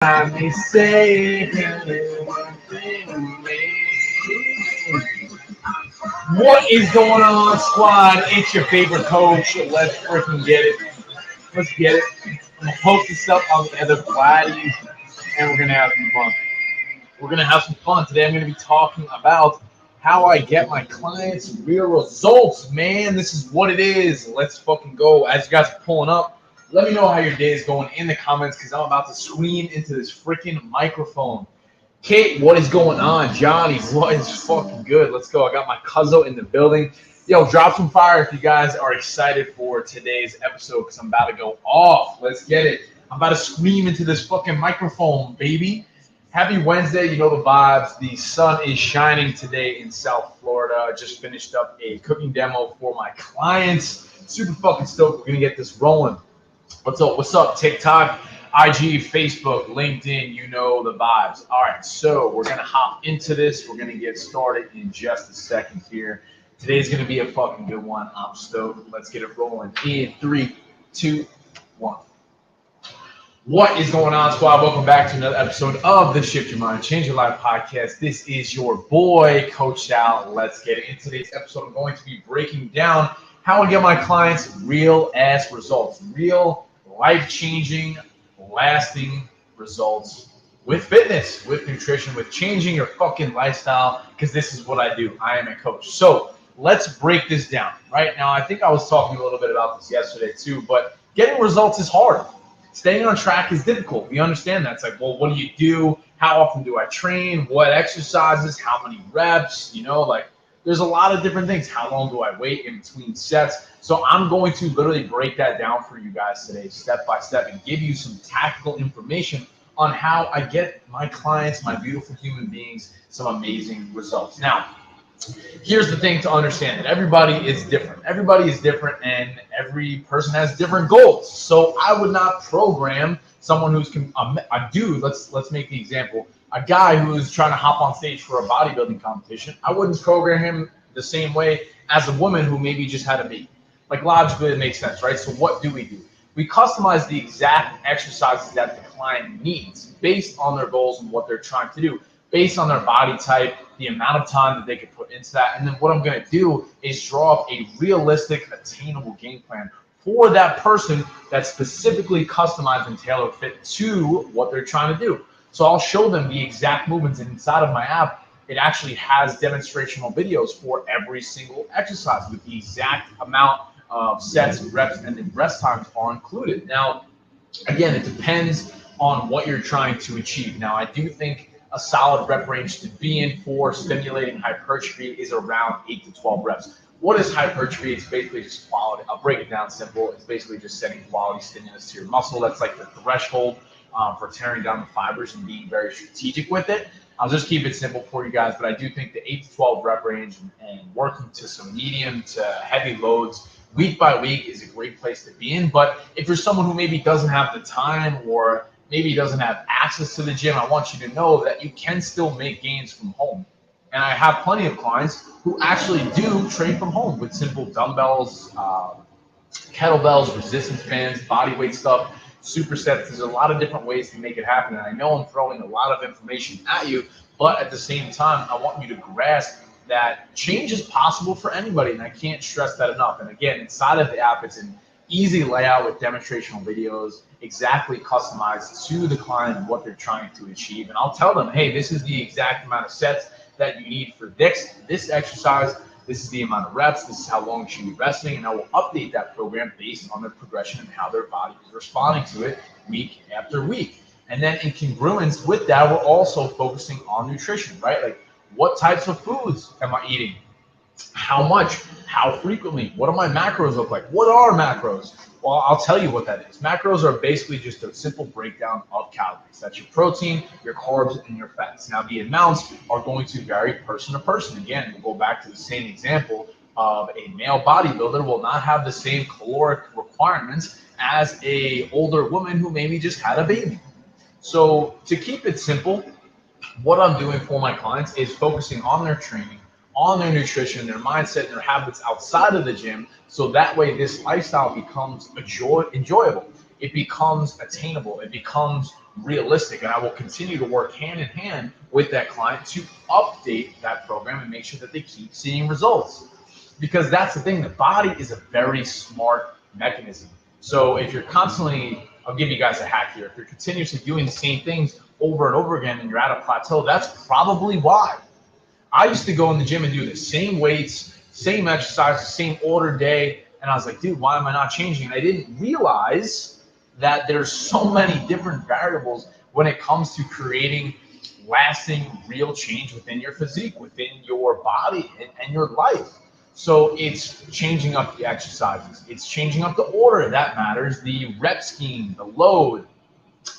Me say what is going on, squad? It's your favorite coach. Let's freaking get it. Let's get it. I'm gonna post this up on the other Vladdies, and we're gonna have some fun. We're gonna have some fun today. I'm gonna be talking about how I get my clients real results. Man, this is what it is. Let's fucking go. As you guys are pulling up, let me know how your day is going in the comments because I'm about to scream into this freaking microphone. Kate, what is going on? Johnny, what is fucking good? Let's go. I got my cousin in the building. Yo, drop some fire if you guys are excited for today's episode because I'm about to go off. Let's get it. I'm about to scream into this fucking microphone, baby. Happy Wednesday. You know the vibes. The sun is shining today in South Florida. Just finished up a cooking demo for my clients. Super fucking stoked. We're going to get this rolling. What's up? What's up? TikTok, IG, Facebook, LinkedIn, you know the vibes. All right, so we're going to hop into this. We're going to get started in just a second here. Today's going to be a fucking good one. I'm stoked. Let's get it rolling in 3, 2, 1. What is going on, squad? Welcome back to another episode of the Shift Your Mind, Change Your Life podcast. This is your boy, Coach Sal. Let's get it. In today's episode, I'm going to be breaking down how I get my clients real-ass results, real life-changing, lasting results with fitness, with nutrition, with changing your fucking lifestyle, because this is what I do. I am a coach. So let's break this down. Right now, I think I was talking a little bit about this yesterday too, but getting results is hard. Staying on track is difficult. We understand that. It's like, well, what do you do? How often do I train? What exercises? How many reps? You know, like there's a lot of different things. How long do I wait in between sets? So I'm going to literally break that down for you guys today, step by step, and give you some tactical information on how I get my clients, my beautiful human beings, some amazing results. Now, here's the thing to understand that everybody is different. Everybody is different, and every person has different goals. So I would not program someone who's a dude. Let's make the example. A guy who's trying to hop on stage for a bodybuilding competition. I wouldn't program him the same way as a woman who maybe just had a baby. Like logically, it makes sense, right? So what do? We customize the exact exercises that the client needs based on their goals and what they're trying to do, based on their body type, the amount of time that they can put into that. And then what I'm going to do is draw up a realistic, attainable game plan for that person that's specifically customized and tailor fit to what they're trying to do. So I'll show them the exact movements, and inside of my app, it actually has demonstrational videos for every single exercise with the exact amount of sets, reps, and then rest times are included. Now, again, it depends on what you're trying to achieve. Now, I do think a solid rep range to be in for stimulating hypertrophy is around 8 to 12 reps. What is hypertrophy? It's basically just quality. I'll break it down simple. It's basically just setting quality stimulus to your muscle. That's like the threshold for tearing down the fibers and being very strategic with it. I'll just keep it simple for you guys, but I do think the 8 to 12 rep range and working to some medium to heavy loads week by week is a great place to be in. But if you're someone who maybe doesn't have the time or maybe doesn't have access to the gym, I want you to know that you can still make gains from home. And I have plenty of clients who actually do train from home with simple dumbbells, kettlebells, resistance bands, body weight stuff, supersets. There's a lot of different ways to make it happen. And I know I'm throwing a lot of information at you, but at the same time, I want you to grasp that change is possible for anybody. And I can't stress that enough. And again, inside of the app, it's an easy layout with demonstrational videos, exactly customized to the client and what they're trying to achieve. And I'll tell them, hey, this is the exact amount of sets that you need for this exercise. This is the amount of reps. This is how long you should be resting. And I will update that program based on their progression and how their body is responding to it week after week. And then in congruence with that, we're also focusing on nutrition, right? Like what types of foods am I eating? How much? How frequently? What do my macros look like? What are macros? Well, I'll tell you what that is. Macros are basically just a simple breakdown of calories. That's your protein, your carbs, and your fats. Now, the amounts are going to vary person to person. Again, we'll go back to the same example of a male bodybuilder will not have the same caloric requirements as a older woman who maybe just had a baby. So to keep it simple, what I'm doing for my clients is focusing on their training, on their nutrition, their mindset, and their habits outside of the gym. So that way this lifestyle becomes enjoyable. it becomes attainable, it becomes realistic, and I will continue to work hand in hand with that client to update that program and make sure that they keep seeing results. Because that's the thing, the body is a very smart mechanism. So if you're constantly, I'll give you guys a hack here, if you're continuously doing the same things over and over again and you're at a plateau, that's probably why. I used to go in the gym and do the same weights, same exercise, same order day, and I was like, dude, why am I not changing? And I didn't realize that there's so many different variables when it comes to creating lasting, real change within your physique, within your body, and your life. So it's changing up the exercises. It's changing up the order that matters, the rep scheme, the load,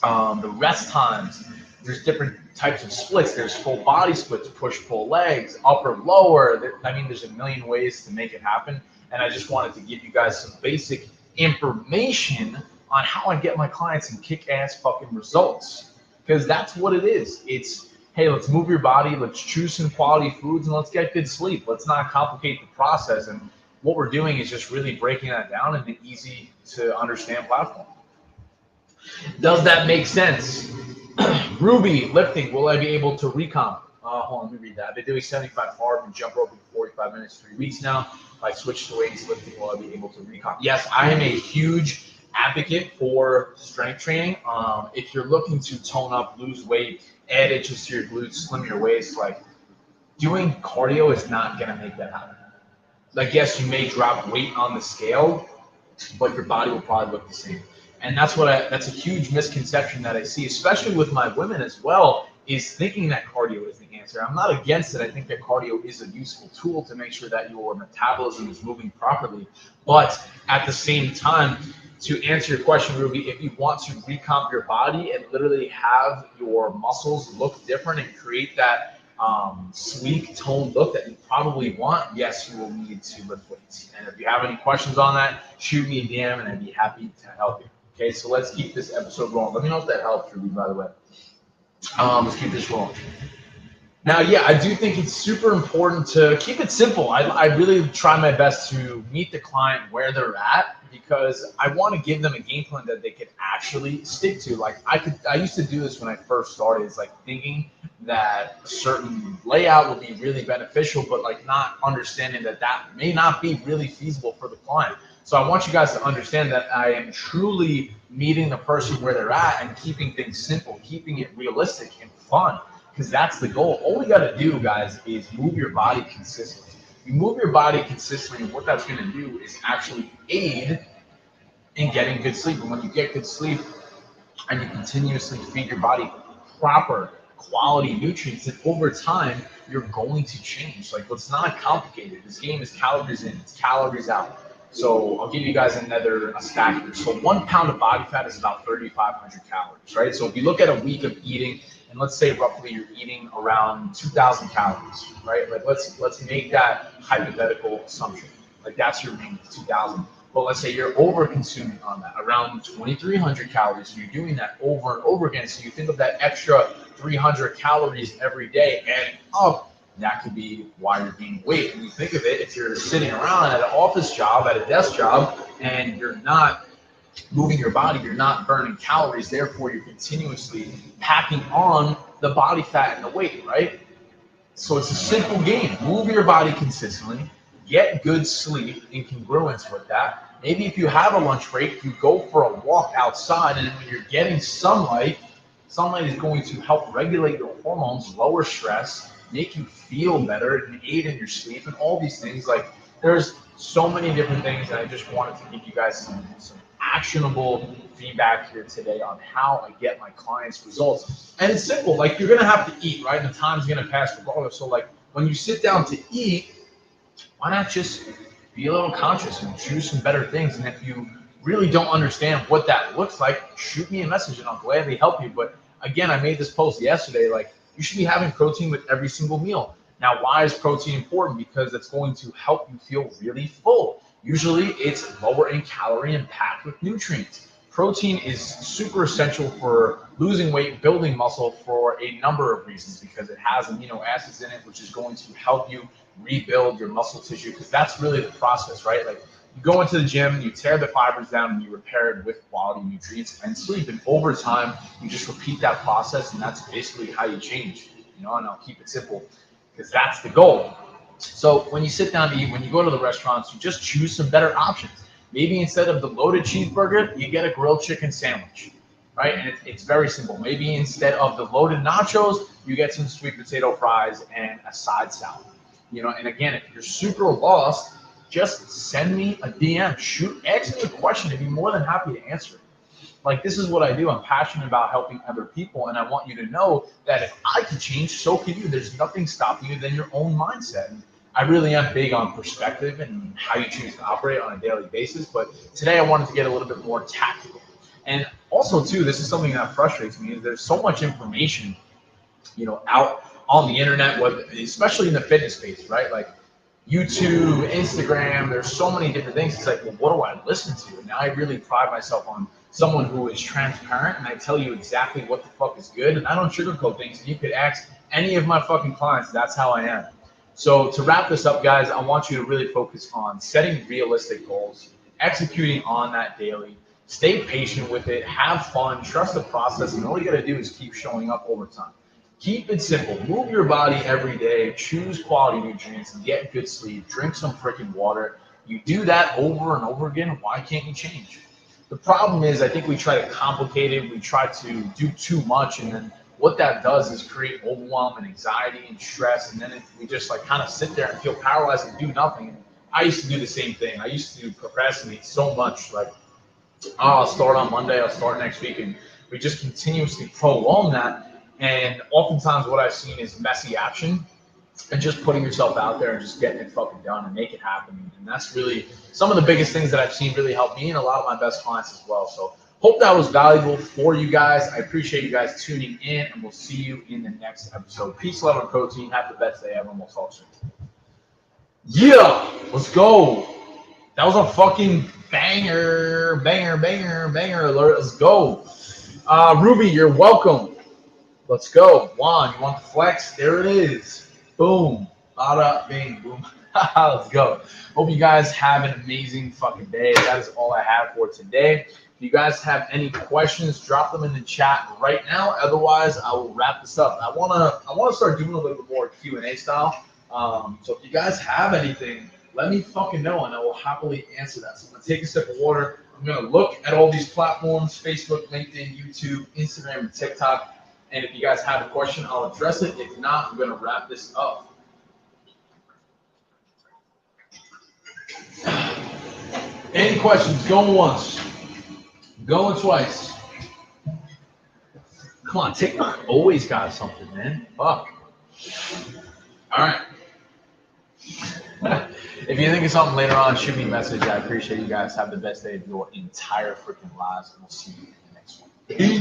the rest times. There's different types of splits. There's full body splits, push, pull legs, upper, lower. I mean, there's a million ways to make it happen. And I just wanted to give you guys some basic information on how I get my clients some kick-ass fucking results. Because that's what it is. It's, hey, let's move your body, let's choose some quality foods, and let's get good sleep. Let's not complicate the process. And what we're doing is just really breaking that down in an easy to understand platform. Does that make sense? Ruby, lifting, will I be able to recomp? Hold on, let me read that. I've been doing 75 hard and jump rope in 45 minutes, 3 weeks now. If I switch to weights lifting, will I be able to recomp? Yes, I am a huge advocate for strength training. If you're looking to tone up, lose weight, add inches to your glutes, slim your waist, like doing cardio is not gonna make that happen. Like, yes, you may drop weight on the scale, but your body will probably look the same. And that's a huge misconception that I see, especially with my women as well, is thinking that cardio is the answer. I'm not against it. I think that cardio is a useful tool to make sure that your metabolism is moving properly. But at the same time, to answer your question, Ruby, if you want to recomp your body and literally have your muscles look different and create that sleek, toned look that you probably want, yes, you will need to lift weights. And if you have any questions on that, shoot me a DM and I'd be happy to help you. Okay, so let's keep this episode rolling. Let me know if that helps, Ruby, by the way. Let's keep this rolling. Now, yeah, I do think it's super important to keep it simple. I really try my best to meet the client where they're at because I want to give them a game plan that they could actually stick to. Like I used to do this when I first started. It's like thinking that a certain layout would be really beneficial, but like not understanding that that may not be really feasible for the client. So I want you guys to understand that I am truly meeting the person where they're at and keeping things simple, keeping it realistic and fun, because that's the goal. All we got to do, guys, is move your body consistently. You move your body consistently, and what that's going to do is actually aid in getting good sleep. And when you get good sleep and you continuously feed your body proper quality nutrients, and over time, you're going to change. Like, it's not complicated. This game is calories in, it's calories out. So I'll give you guys a stat here. So 1 pound of body fat is about 3,500 calories, right? So if you look at a week of eating, and let's say roughly you're eating around 2,000 calories, right? Like let's make that hypothetical assumption. Like that's your range, 2,000. But let's say you're over consuming on that, around 2,300 calories. So you're doing that over and over again. So you think of that extra 300 calories every day adding up. That could be why you're gaining weight. When you think of it, if you're sitting around at an office job, at a desk job, and you're not moving your body, you're not burning calories, therefore you're continuously packing on the body fat and the weight, right? So it's a simple game. Move your body consistently, get good sleep in congruence with that. Maybe if you have a lunch break, you go for a walk outside, and when you're getting sunlight is going to help regulate your hormones, lower stress, make you feel better, and aid in your sleep, and all these things. Like, there's so many different things, and I just wanted to give you guys some actionable feedback here today on how I get my clients results. And it's simple. Like, you're gonna have to eat, right? And the time's gonna pass regardless. So like when you sit down to eat, why not just be a little conscious and choose some better things? And if you really don't understand what that looks like, shoot me a message and I'll gladly help you. But again, I made this post yesterday, like, you should be having protein with every single meal. Now, why is protein important? Because it's going to help you feel really full. Usually it's lower in calorie and packed with nutrients. Protein is super essential for losing weight, building muscle for a number of reasons, because it has amino acids in it, which is going to help you rebuild your muscle tissue, because that's really the process, right? Like, You go into the gym, you tear the fibers down, and you repair it with quality nutrients and sleep. And over time, you just repeat that process, and that's basically how you change. And I'll keep it simple because that's the goal. So when you sit down to eat, when you go to the restaurants, you just choose some better options. Maybe instead of the loaded cheeseburger, you get a grilled chicken sandwich, right? And it's very simple. Maybe instead of the loaded nachos, you get some sweet potato fries and a side salad. And again, if you're super lost, just send me a DM. Ask me a question. I'd be more than happy to answer it. Like, this is what I do. I'm passionate about helping other people, and I want you to know that if I can change, so can you. There's nothing stopping you than your own mindset. And I really am big on perspective and how you choose to operate on a daily basis, but today I wanted to get a little bit more tactical. And also, too, this is something that frustrates me, is there's so much information, out on the internet, especially in the fitness space, right? Like YouTube, Instagram, there's so many different things. It's like, well, what do I listen to? And I really pride myself on someone who is transparent, and I tell you exactly what the fuck is good, and I don't sugarcoat things. And you could ask any of my fucking clients, that's how I am. So to wrap this up, guys, I want you to really focus on setting realistic goals, executing on that daily, stay patient with it, have fun, trust the process, and all you got to do is keep showing up over time. Keep it simple. Move your body every day. Choose quality nutrients. Get good sleep. Drink some freaking water. You do that over and over again, why can't you change? The problem is, I think we try to complicate it. We try to do too much, and then what that does is create overwhelm and anxiety and stress, and then we just kind of sit there and feel paralyzed and do nothing. I used to do the same thing. I used to procrastinate so much, like, I'll start on Monday, I'll start next week, and we just continuously prolong that. And oftentimes what I've seen is messy action and just putting yourself out there and just getting it fucking done and make it happen. And that's really some of the biggest things that I've seen really help me and a lot of my best clients as well. So hope that was valuable for you guys. I appreciate you guys tuning in, and we'll see you in the next episode. Peace, love, and protein. Have the best day ever, and we'll talk soon. Yeah, let's go. That was a fucking banger alert. Let's go. Ruby, you're welcome. Let's go. Juan, you want the flex? There it is. Boom. Bada bing. Boom. Let's go. Hope you guys have an amazing fucking day. That is all I have for today. If you guys have any questions, drop them in the chat right now. Otherwise, I will wrap this up. I wanna start doing a little bit more Q&A style. So if you guys have anything, let me fucking know, and I will happily answer that. So I'm gonna take a sip of water. I'm gonna look at all these platforms: Facebook, LinkedIn, YouTube, Instagram, and TikTok. And if you guys have a question, I'll address it. If not, I'm going to wrap this up. Any questions? Going once. Going twice. Come on, TikTok always got something, man. Fuck. All right. If you think of something later on, shoot me a message. I appreciate you guys. Have the best day of your entire freaking lives, and we'll see you in the next one. Peace.